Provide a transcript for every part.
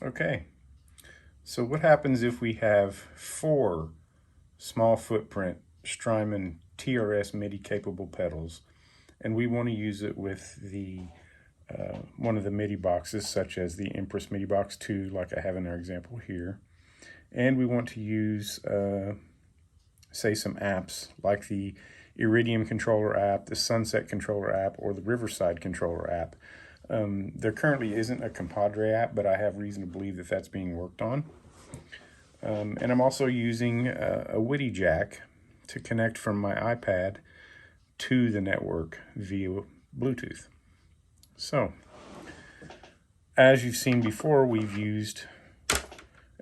Okay, so what happens if we have 4 small footprint Strymon TRS MIDI capable pedals and we want to use it with the one of the MIDI boxes such as the Empress Midibox2 like I have in our example here, and we want to use say some apps like the Iridium Controller app, the Sunset Controller app, or the Riverside Controller app. There currently isn't a Compadre app, but I have reason to believe that that's being worked on. And I'm also using a WIDI jack to connect from my iPad to the network via Bluetooth. So, as you've seen before, we've used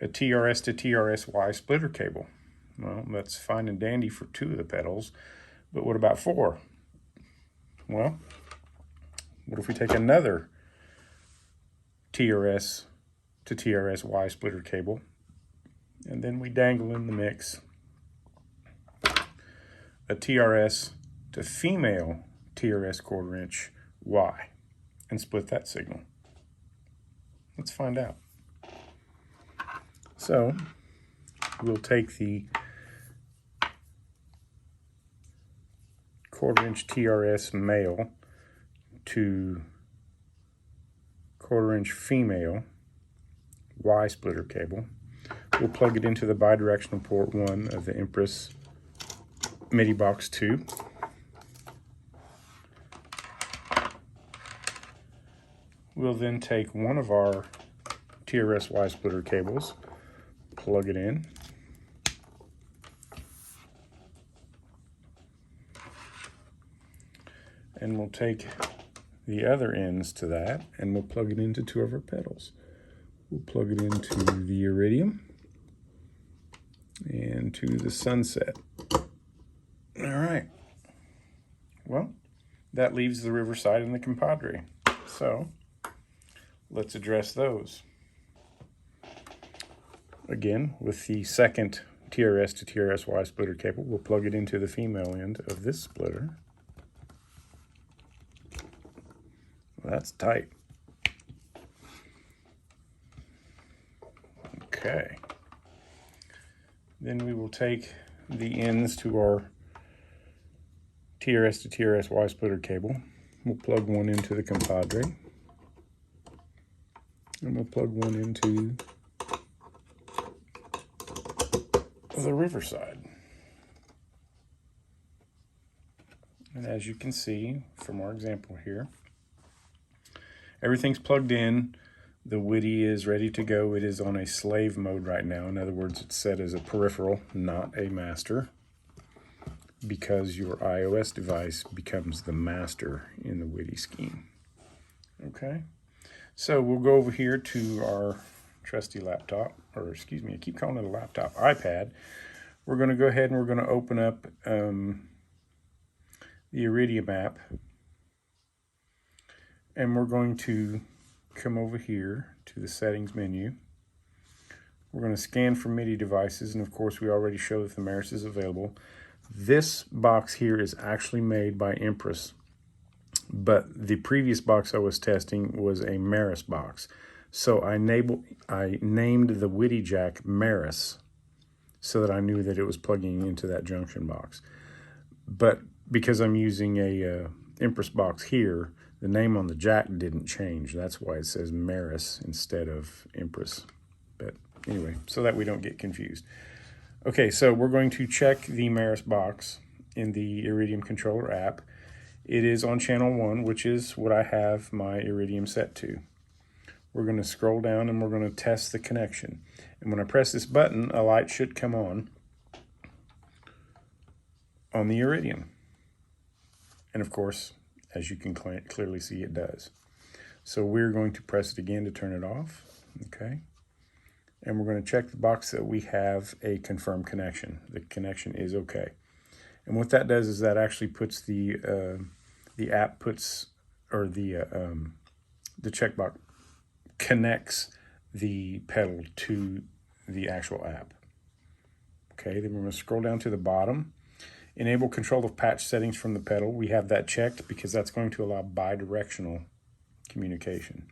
a TRS to TRS-Y splitter cable. Well, that's fine and dandy for 2 of the pedals, but what about 4? Well, what if we take another TRS to TRS-Y splitter cable, and then we dangle in the mix a TRS to female TRS 1/4 inch Y and split that signal? Let's find out. So we'll take the 1/4 inch TRS male to 1/4 inch female Y splitter cable. We'll plug it into the bidirectional port 1 of the Empress Midibox2. We'll then take one of our TRS-Y splitter cables, plug it in, and we'll take the other ends to that and we'll plug it into 2 of our pedals. We'll plug it into the Iridium and to the Sunset. All right. Well, that leaves the Riverside and the Compadre. So let's address those. Again, with the second TRS to TRS-Y splitter cable, we'll plug it into the female end of this splitter. Well, that's tight. Okay. Then we will take the ends to our TRS to TRS-Y splitter cable. We'll plug one into the Compadre. And we'll plug one into the Riverside. And as you can see from our example here, everything's plugged in. The WIDI is ready to go. It is on a slave mode right now. In other words, it's set as a peripheral, not a master, because your iOS device becomes the master in the WIDI scheme. Okay, so we'll go over here to our trusty laptop, or excuse me, I keep calling it a laptop, iPad. We're going to go ahead and we're going to open up the Iridium app, and we're going to come over here to the settings menu. We're going to scan for MIDI devices, and of course we already showed that the Meris is available. This box here is actually made by Empress, but the previous box I was testing was a Meris box. So I named the WIDI jack Meris so that I knew that it was plugging into that junction box. But because I'm using a Empress box here, the name on the jack didn't change. That's why it says Meris instead of Empress. But anyway, so that we don't get confused. Okay, so we're going to check the Meris box in the Iridium Controller app. It is on channel 1, which is what I have my Iridium set to. We're going to scroll down and we're going to test the connection. And when I press this button, a light should come on the Iridium. And of course, as you can clearly see, it does. So we're going to press it again to turn it off. Okay. And we're going to check the box that we have a confirmed connection. The connection is okay. And what that does is that actually puts the app puts, or the checkbox connects the pedal to the actual app. Okay, then we're going to scroll down to the bottom. Enable control of patch settings from the pedal. We have that checked because that's going to allow bidirectional communication.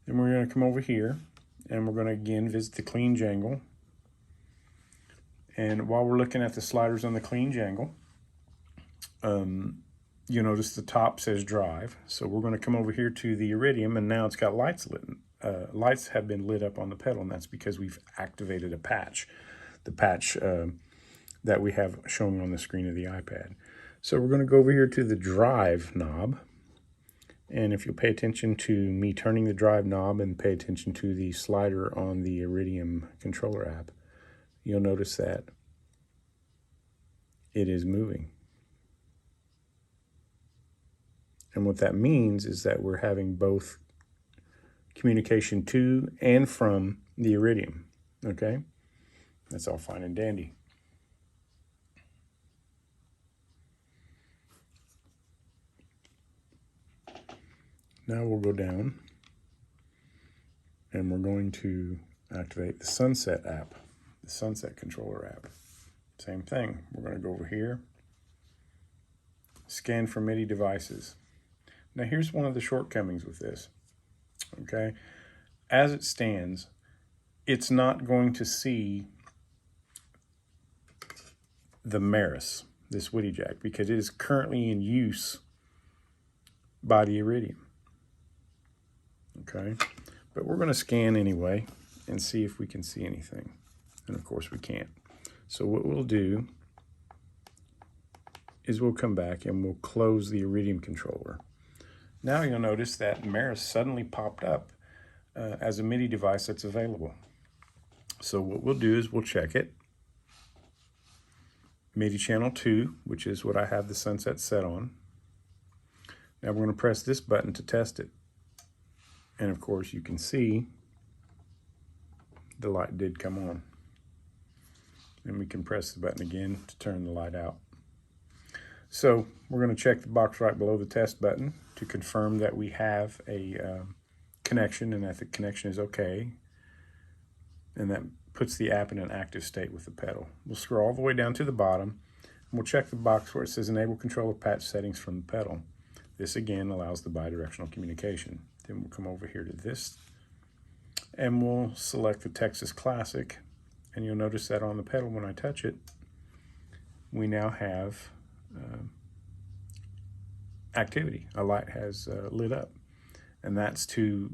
Then we're going to come over here And we're going to again visit the clean jangle. And while we're looking at the sliders on the clean jangle, you notice the top says drive. So we're going to come over here to the Iridium, and now it's got lights lit. Lights have been lit up on the pedal, and that's because we've activated a patch. The patch that we have showing on the screen of the iPad. So we're going to go over here to the drive knob. And if you'll pay attention to me turning the drive knob and pay attention to the slider on the Iridium Controller app, you'll notice that it is moving. And what that means is that we're having both communication to and from the Iridium, okay? That's all fine and dandy. Now we'll go down and we're going to activate the Sunset app, the Sunset Controller app. Same thing, we're going to go over here, scan for MIDI devices. Now here's one of the shortcomings with this, okay? As it stands, it's not going to see the Meris, this Witty Jack, because it is currently in use by the Iridium. Okay, but we're going to scan anyway and see if we can see anything. And of course we can't. So what we'll do is we'll come back and we'll close the Iridium controller. Now you'll notice that Meris suddenly popped up as a MIDI device that's available. So what we'll do is we'll check it. MIDI channel 2, which is what I have the Sunset set on. Now we're going to press this button to test it. And of course you can see the light did come on. And we can press the button again to turn the light out. So we're going to check the box right below the test button to confirm that we have a connection and that the connection is okay. And that puts the app in an active state with the pedal. We'll scroll all the way down to the bottom and we'll check the box where it says enable control of patch settings from the pedal. This again allows the bidirectional communication. Then we'll come over here to this and we'll select the Texas Classic, and you'll notice that on the pedal when I touch it, we now have activity. A light has lit up, and that's to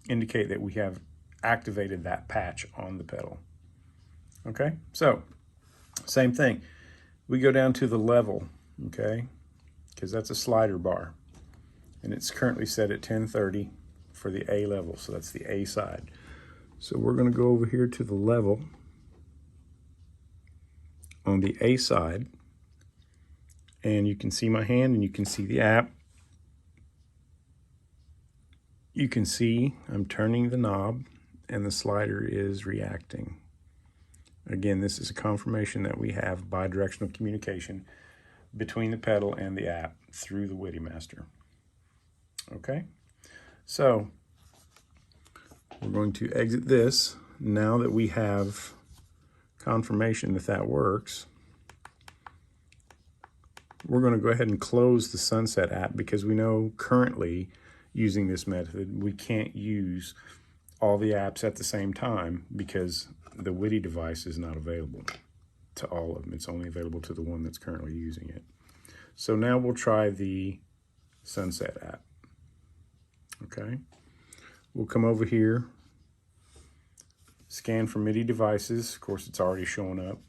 indicate that we have activated that patch on the pedal. Okay, so same thing. We go down to the level, okay, because that's a slider bar. And it's currently set at 1030 for the A level, so that's the A side. So we're going to go over here to the level on the A side, and you can see my hand and you can see the app. You can see I'm turning the knob and the slider is reacting. Again, this is a confirmation that we have bidirectional communication between the pedal and the app through the Witty Master. Okay, so we're going to exit this. Now that we have confirmation that that works, we're going to go ahead and close the Sunset app because we know currently using this method we can't use all the apps at the same time because the Witty device is not available to all of them. It's only available to the one that's currently using it. So now we'll try the Sunset app. Okay, we'll come over here, scan for MIDI devices. Of course, it's already showing up,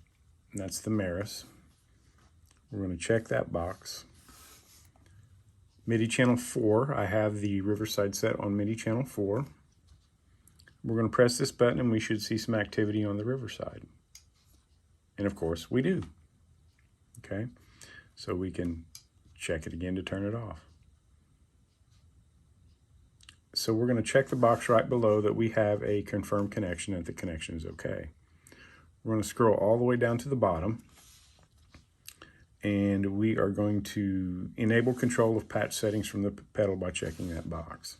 and that's the Meris. We're going to check that box. MIDI channel 4, I have the Riverside set on MIDI channel 4. We're going to press this button and we should see some activity on the Riverside. And of course, we do. Okay, so we can check it again to turn it off. So we're going to check the box right below that we have a confirmed connection and the connection is okay. We're going to scroll all the way down to the bottom and we are going to enable control of patch settings from the pedal by checking that box.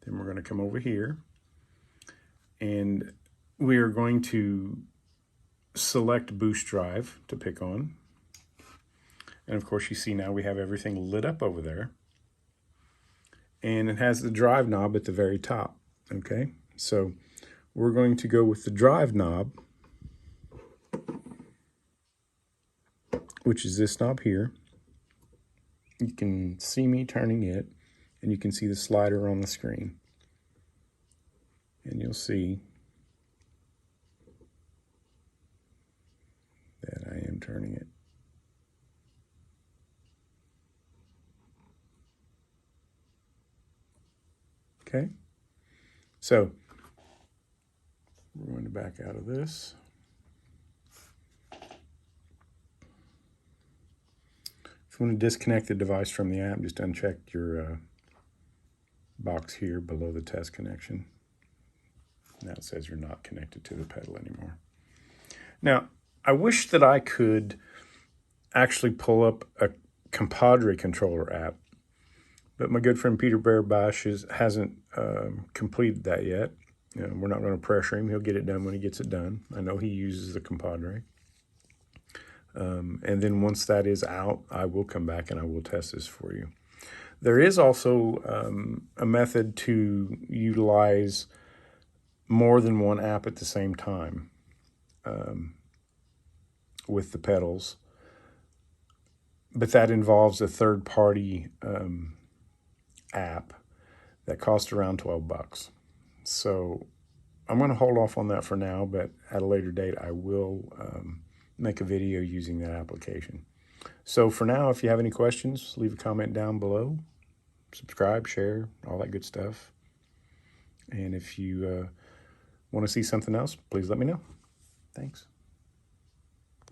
Then we're going to come over here and we are going to select boost drive to pick on. And of course you see now we have everything lit up over there. And it has the drive knob at the very top, okay? So we're going to go with the drive knob, which is this knob here. You can see me turning it, and you can see the slider on the screen. And you'll see that I am turning it. Okay, so we're going to back out of this. If you want to disconnect the device from the app, just uncheck your box here below the test connection. Now it says you're not connected to the pedal anymore. Now, I wish that I could actually pull up a Compadre Controller app, but my good friend Peter Bash hasn't completed that yet. We're not going to pressure him. He'll get it done when he gets it done. I know he uses the Compadre. And then once that is out, I will come back and I will test this for you. There is also a method to utilize more than one app at the same time with the pedals, but that involves a third-party app that costs around 12 bucks. So I'm going to hold off on that for now, but at a later date I will make a video using that application. So for now, if you have any questions, leave a comment down below. Subscribe, share, all that good stuff. And if you want to see something else, please let me know. Thanks.